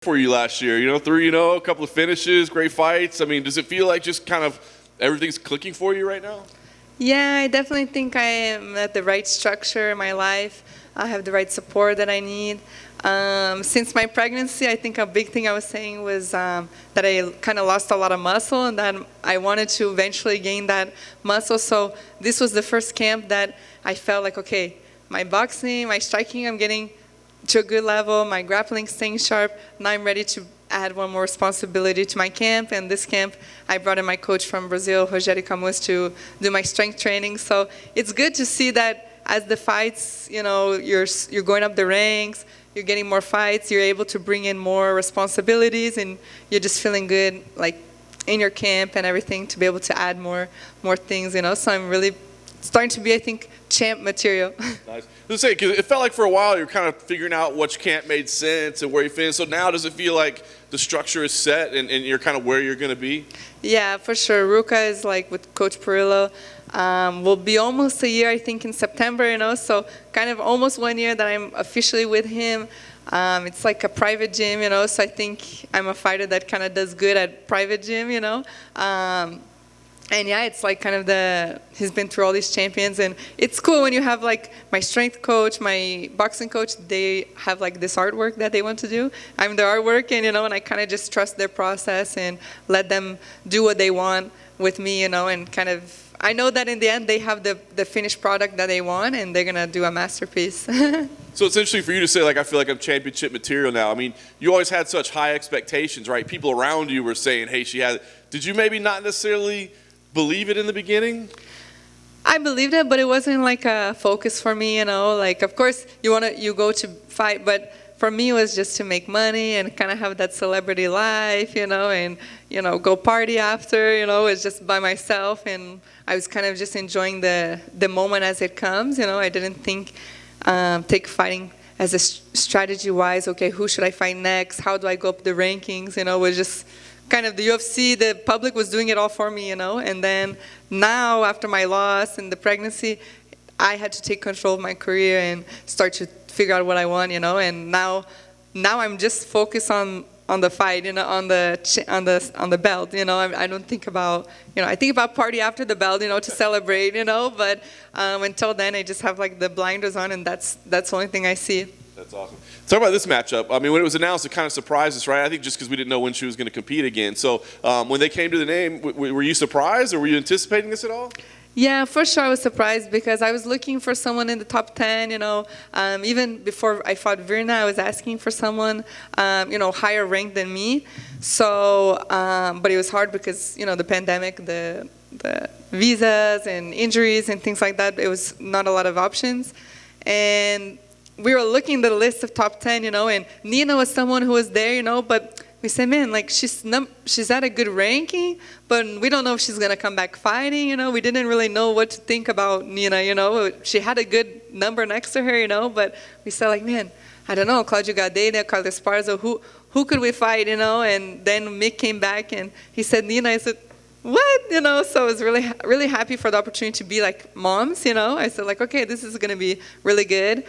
for you last year? 3-0, a couple of finishes, great fights. I mean, does it feel like just kind of everything's clicking for you right now? Yeah, I definitely think I am at the right structure in my life. I have the right support that I need. Since my pregnancy, I think a big thing I was saying was that I kind of lost a lot of muscle and that I wanted to eventually gain that muscle. So this was the first camp that I felt like, okay, my boxing, my striking, I'm getting to a good level, my grappling staying sharp. Now I'm ready to add one more responsibility to my camp. And this camp, I brought in my coach from Brazil, Rogério Camus, to do my strength training. So it's good to see that as the fights, you're going up the ranks, you're getting more fights, you're able to bring in more responsibilities, and you're just feeling good, like in your camp and everything, to be able to add more things. So I'm really starting to be, I think, champ material. Nice. Let's say, because it felt like for a while you're kind of figuring out which camp made sense and where you fit in. So now does it feel like the structure is set and you're kind of where you're going to be? Yeah, for sure. Ruka is like with Coach Perillo. Will be almost a year, I think, in September, so kind of almost 1 year that I'm officially with him. It's like a private gym, so I think I'm a fighter that kind of does good at private gym, And yeah, it's like kind of he's been through all these champions, and it's cool when you have like my strength coach, my boxing coach, they have like this artwork that they want to do. I'm the artwork, and and I kind of just trust their process and let them do what they want with me, and kind of, I know that in the end they have the finished product that they want, and they're gonna do a masterpiece. So it's interesting for you to say, like, I feel like I'm championship material now. I mean, you always had such high expectations, right? People around you were saying, hey, she has it. Did you maybe not necessarily believe it in the beginning? I believed it, but it wasn't like a focus for me, Like, of course, you go to fight, but for me, it was just to make money and kind of have that celebrity life, and go party after, it's just by myself, and I was kind of just enjoying the moment as it comes, I didn't take fighting as a strategy-wise. Okay, who should I fight next? How do I go up the rankings? It was just kind of the UFC, the public was doing it all for me, And then now, after my loss and the pregnancy, I had to take control of my career and start to figure out what I want, And now I'm just focused on the fight, on the belt, I don't think about, I think about party after the belt, to celebrate, But until then, I just have like the blinders on, and that's the only thing I see. That's awesome. Talk about this matchup. I mean, when it was announced, it kind of surprised us, right? I think just because we didn't know when she was going to compete again. So when they came to the name, were you surprised, or were you anticipating this at all? Yeah, for sure I was surprised, because I was looking for someone in the top 10, Even before I fought Virna, I was asking for someone, higher ranked than me. So, but it was hard because, the pandemic, the visas and injuries and things like that, it was not a lot of options. And we were looking at the list of top 10, and Nina was someone who was there, but we said, man, like she's at a good ranking, but we don't know if she's gonna come back fighting, We didn't really know what to think about Nina, She had a good number next to her, But we said, like, man, I don't know, Claudio Gadelha, Carlos Esparza, who could we fight, And then Mick came back and he said Nina. I said, what? So I was really, really happy for the opportunity to be like moms, I said, like, okay, this is gonna be really good.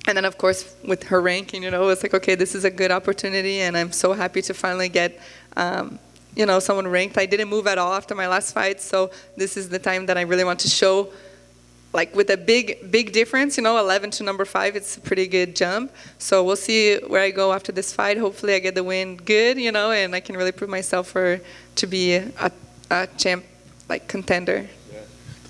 And then, of course, with her ranking, it was like, okay, this is a good opportunity, and I'm so happy to finally get, someone ranked. I didn't move at all after my last fight, so this is the time that I really want to show, like, with a big difference, 11 to number 5, it's a pretty good jump. So we'll see where I go after this fight. Hopefully I get the win good, and I can really prove myself to be a champ, like, contender.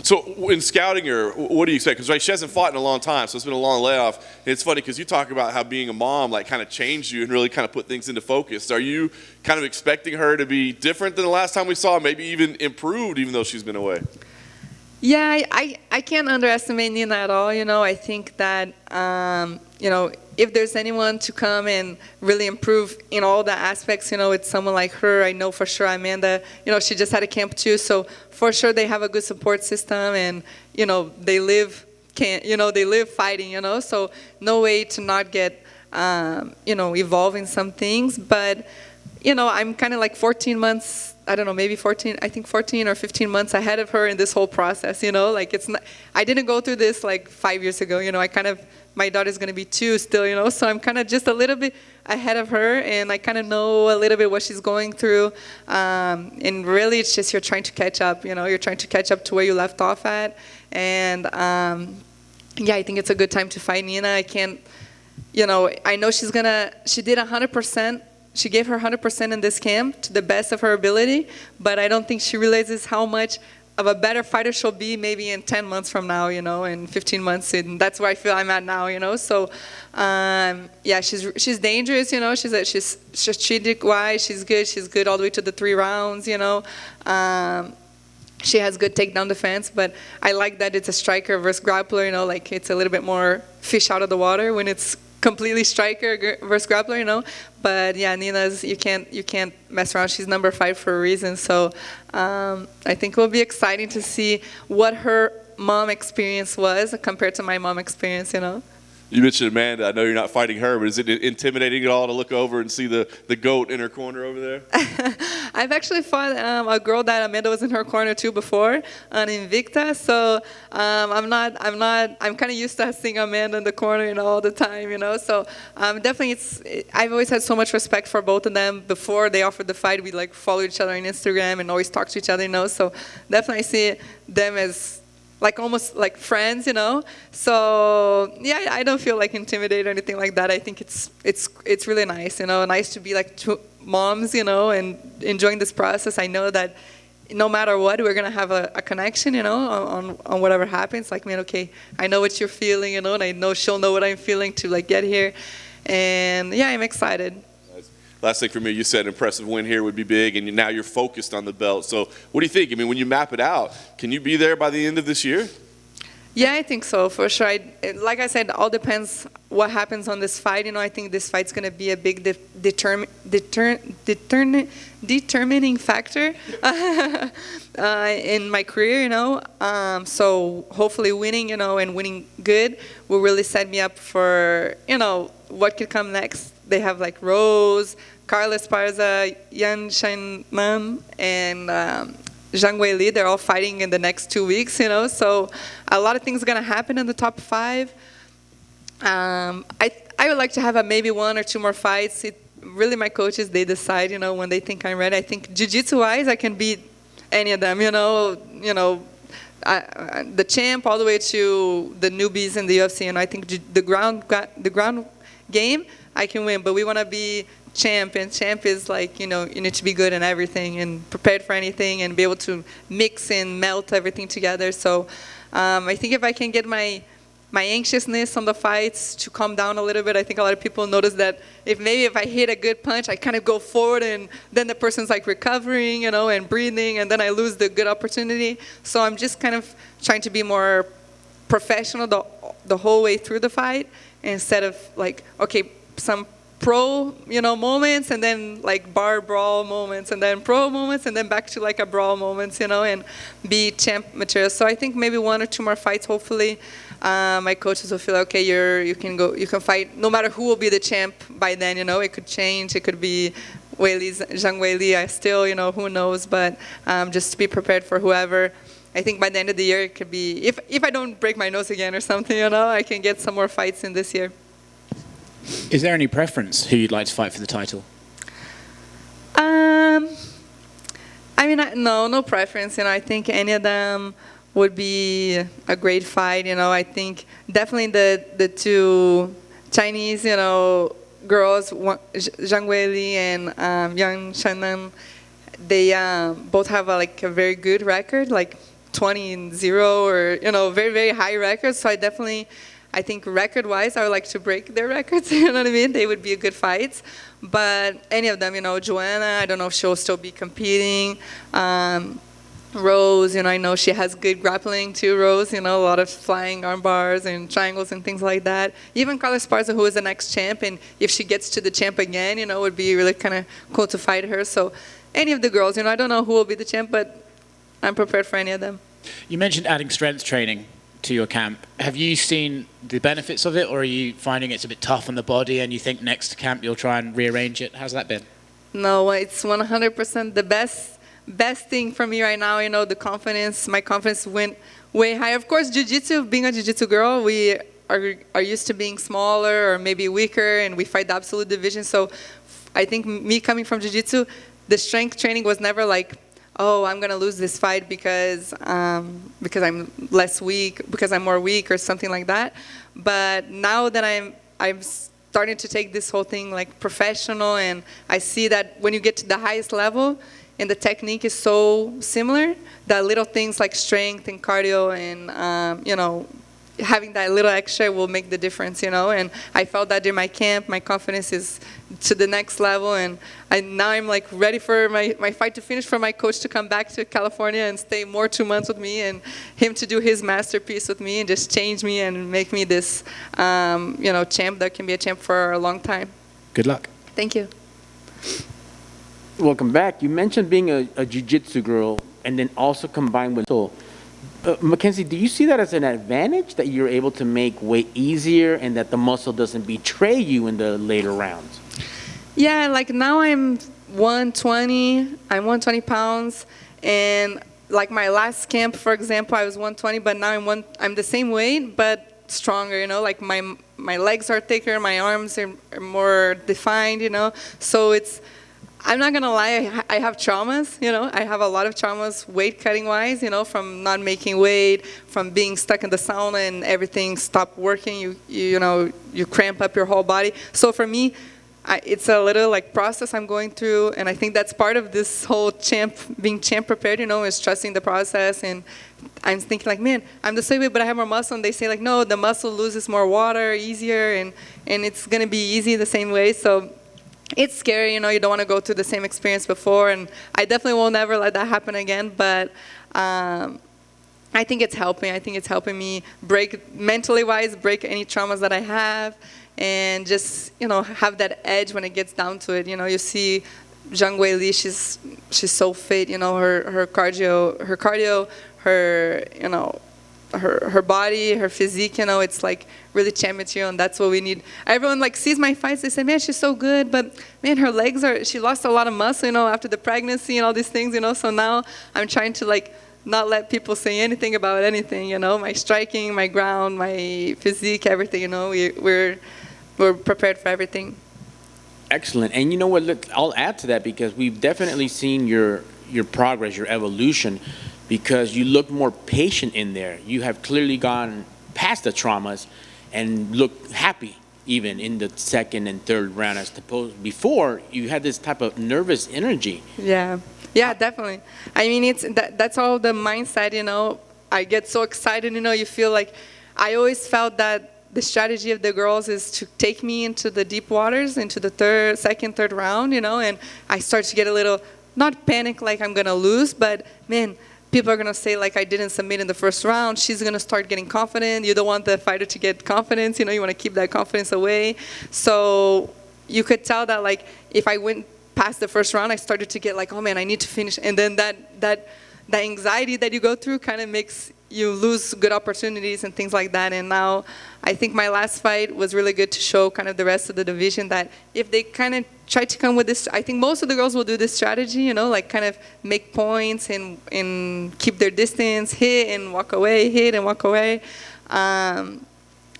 So in scouting her, what do you expect? Because she hasn't fought in a long time, so it's been a long layoff. And it's funny because you talk about how being a mom like kind of changed you and really kind of put things into focus. Are you kind of expecting her to be different than the last time we saw, maybe even improved, even though she's been away? Yeah, I can't underestimate Nina at all. I think that, if there's anyone to come and really improve in all the aspects, it's someone like her. I know for sure Amanda, she just had a camp too, so for sure they have a good support system, and, they live fighting, so no way to not get, evolve in some things. But, I'm kind of like 14 months, I don't know, maybe 14 or 15 months ahead of her in this whole process, like it's not, I didn't go through this like 5 years ago, I kind of my daughter's going to be 2 still, so I'm kind of just a little bit ahead of her, and I kind of know a little bit what she's going through. And really, it's just you're trying to catch up, you're trying to catch up to where you left off at. And yeah, I think it's a good time to fight Nina. I can't, I know she did 100%. She gave her 100% in this camp to the best of her ability, but I don't think she realizes how much of a better fighter she'll be maybe in 10 months from now, in 15 months, and that's where I feel I'm at now, So, yeah, she's dangerous, she's strategic-wise, she's good all the way to the 3 rounds, She has good takedown defense, but I like that it's a striker versus grappler, like it's a little bit more fish out of the water when it's completely striker versus grappler, But yeah, Nina's you can't mess around. She's number 5 for a reason. So I think it will be exciting to see what her mom experience was compared to my mom experience. You mentioned Amanda. I know you're not fighting her, but is it intimidating at all to look over and see the goat in her corner over there? I've actually fought a girl that Amanda was in her corner too before on Invicta, so I'm kind of used to seeing Amanda in the corner, all the time, So definitely, I've always had so much respect for both of them. Before they offered the fight, we follow each other on Instagram and always talk to each other, So definitely, I see them as almost like friends, So yeah, I don't feel intimidated or anything like that. I think it's really nice, nice to be like 2 moms, and enjoying this process. I know that no matter what, we're gonna have a connection, on whatever happens. Okay, I know what you're feeling, and I know she'll know what I'm feeling to get here, and yeah, I'm excited. Last thing for me, you said impressive win here would be big, and now you're focused on the belt. So what do you think? I mean, when you map it out, can you be there by the end of this year? Yeah, I think so, for sure. Like I said, it all depends what happens on this fight. I think this fight's going to be a big determining factor in my career, So hopefully winning, and winning good will really set me up for, what could come next. They have Rose, Carla Esparza, Yan Shanman, and Zhang Weili. They're all fighting in the next 2 weeks, So a lot of things are going to happen in the top 5. I would like to have maybe 1 or 2 more fights. Really, my coaches, they decide, when they think I'm ready. I think jiu-jitsu-wise, I can beat any of them, the champ all the way to the newbies in the UFC. And I think the ground game, I can win, but we want to be champ, and champ is you need to be good in everything and prepared for anything and be able to mix and melt everything together. So I think if I can get my anxiousness on the fights to calm down a little bit, I think a lot of people notice that if I hit a good punch, I kind of go forward, and then the person's recovering, and breathing, and then I lose the good opportunity. So I'm just kind of trying to be more professional the whole way through the fight, instead of okay, some pro, moments, and then bar brawl moments, and then pro moments, and then back to a brawl moments, and be champ material. So I think maybe 1 or 2 more fights, hopefully. My coaches will feel okay. You can fight no matter who will be the champ by then. It could change. It could be Zhang Weili. I still, who knows? But just to be prepared for whoever. I think by the end of the year, it could be if I don't break my nose again or something, I can get some more fights in this year. Is there any preference who you'd like to fight for the title? No preference. I think any of them would be a great fight. I think definitely the 2 Chinese, girls, Zhang Weili and Yan Shannan, they both have a very good record, 20-0 or very, very high records. So I think record-wise, I would like to break their records. You know what I mean? They would be good fights. But any of them, Joanna, I don't know if she'll still be competing. Rose, I know she has good grappling too, Rose, a lot of flying arm bars and triangles and things like that. Even Carla Esparza, who is the next champ, and if she gets to the champ again, it would be really kind of cool to fight her. So any of the girls, I don't know who will be the champ, but I'm prepared for any of them. You mentioned adding strength training to your camp. Have you seen the benefits of it, or are you finding it's a bit tough on the body and you think next camp you'll try and rearrange it? How's that been? No, it's 100% the best thing for me right now. The confidence, my confidence went way higher. Of course, jiu-jitsu, being a jiu-jitsu girl, are used to being smaller or maybe weaker, and we fight the absolute division. So I think me coming from jiu-jitsu, the strength training was never like, oh, I'm gonna lose this fight because I'm less weak, because I'm more weak or something like that. But now that I'm starting to take this whole thing like professional, and I see that when you get to the highest level and the technique is so similar, that little things like strength and cardio and having that little extra will make the difference, and I felt that in my camp. My confidence is to the next level, and now I'm like ready for my fight to finish, for my coach to come back to California and stay more 2 months with me, and him to do his masterpiece with me and just change me and make me this champ that can be a champ for a long time. Good luck. Thank you. Welcome back. You mentioned being a jiu-jitsu girl and then also combined with soul. Mackenzie, do you see that as an advantage, that you're able to make weight easier and that the muscle doesn't betray you in the later rounds? Yeah, like now I'm 120. I'm 120 pounds, and like my last camp, for example, I was 120, but now I'm the same weight but stronger. Like my legs are thicker, my arms are more defined. So I'm not gonna lie, I have traumas, I have a lot of traumas weight cutting wise, from not making weight, from being stuck in the sauna and everything stopped working, you cramp up your whole body. So for me, it's a little like process I'm going through, and I think that's part of this whole being champ prepared, is trusting the process. And I'm thinking like, man, I'm the same way, but I have more muscle, and they say like, no, the muscle loses more water easier, and it's gonna be easy the same way. So it's scary, you don't want to go through the same experience before, and I definitely will never let that happen again, but I think it's helping. I think it's helping me mentally wise, break any traumas that I have, and just, have that edge when it gets down to it. You see Zhang Weili, she's so fit, her cardio, her body, her physique, it's like really champ material, and that's what we need. Everyone like sees my fights, they say, man, she's so good, but man, her legs she lost a lot of muscle, after the pregnancy and all these things, so now I'm trying to like not let people say anything about anything, my striking, my ground, my physique, everything, we're prepared for everything. Excellent. And you know what, I'll add to that, because we've definitely seen your progress, your evolution, because you look more patient in there. You have clearly gone past the traumas and look happy even in the second and third round, as opposed before you had this type of nervous energy. Yeah, definitely. I mean, that's all the mindset, I get so excited, you feel like, I always felt that the strategy of the girls is to take me into the deep waters, into the second, third round, and I start to get a little, not panic like I'm gonna lose, but man, people are going to say, like, I didn't submit in the first round. She's going to start getting confident. You don't want the fighter to get confidence. You want to keep that confidence away. So you could tell that, like, if I went past the first round, I started to get like, oh, man, I need to finish. And then that anxiety that you go through kind of makes you lose good opportunities and things like that. And now I think my last fight was really good to show kind of the rest of the division that if they kind of try to come with this, I think most of the girls will do this strategy, like kind of make points and keep their distance, hit and walk away, hit and walk away. And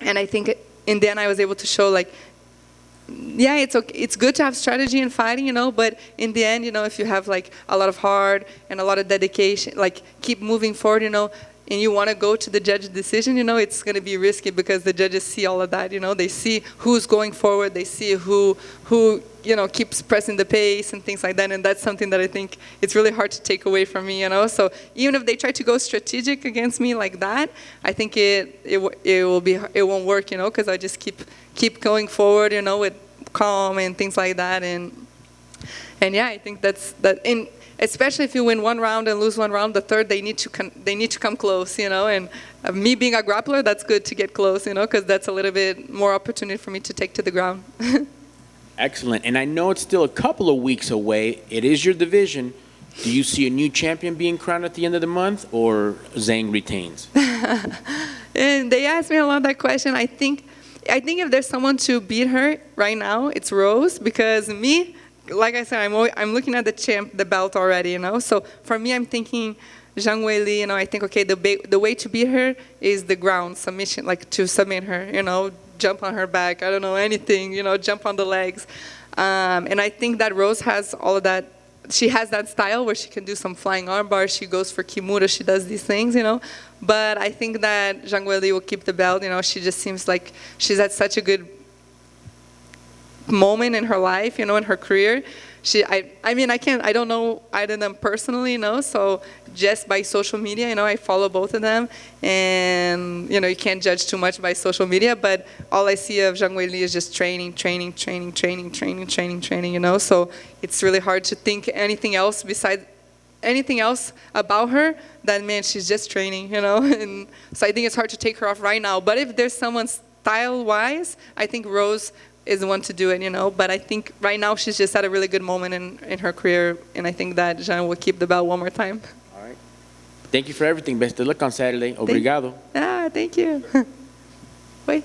I think in the end I was able to show like, yeah, it's okay. It's good to have strategy in fighting, but in the end, if you have like a lot of heart and a lot of dedication, like keep moving forward, and you want to go to the judge's decision, it's going to be risky because the judges see all of that, they see who's going forward, they see who keeps pressing the pace and things like that, and that's something that I think it's really hard to take away from me, So even if they try to go strategic against me like that, I think it won't work, because I just keep going forward, with calm and things like that, and yeah, I think that's that. Especially if you win one round and lose one round, the third they need to come close, And me being a grappler, that's good to get close, because that's a little bit more opportunity for me to take to the ground. Excellent. And I know it's still a couple of weeks away. It is your division. Do you see a new champion being crowned at the end of the month, or Zhang retains? And they asked me a lot that question. I think if there's someone to beat her right now, it's Rose, because me. Like I said, I'm looking at the belt already, So for me, I'm thinking Zhang Weili, I think, okay, the way to beat her is the ground submission, like to submit her, jump on her back, I don't know, anything, jump on the legs. And I think that Rose has all of that. She has that style where she can do some flying arm bars. She goes for Kimura. She does these things, But I think that Zhang Weili will keep the belt. She just seems like she's at such a good moment in her life, in her career. I don't know either of them personally, so just by social media, I follow both of them, and you can't judge too much by social media, but all I see of Zhang Weili is just training, so it's really hard to think anything else about her than, man, she's just training, and so I think it's hard to take her off right now. But if there's someone style-wise, I think Rose is the one to do it, but I think right now she's just at a really good moment in her career, and I think that Jean will keep the belt one more time. All right. Thank you for everything. Best of luck on Saturday. Obrigado. Thank you. Wait.